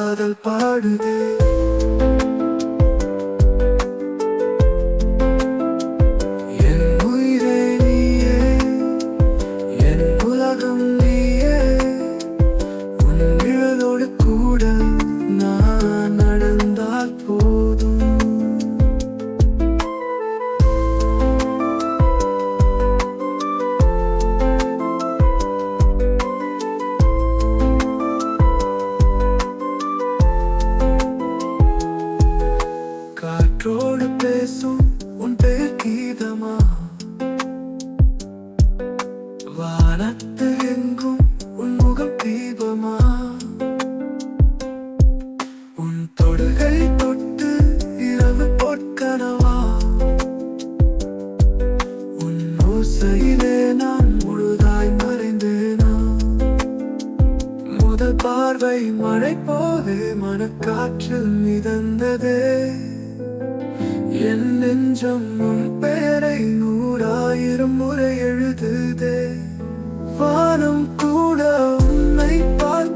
காதல் பாடுதே. என் உயிரே நீயே, என் உலகம் நீயே, உன் நிழலோடு கூட நான் நடந்தால் போதும். காற்றோடு பேசும் உன் பெயர் கீதமா, வானத்து எங்கும் உன் முகம் தீபமா, உன் தொடுகை தொட்டு இரவு பொற்கனவா, உன் ஓசையிலே நான் முழுதாய் மறைந்தேனா. முதல் பார்வை மழை போலே மனக்காற்றில் மிதந்ததே. என் நெஞ்சம் உன் பெயரை 100,000 முறை எழுதுதே. வானம் கூட உன்னை பார்த்து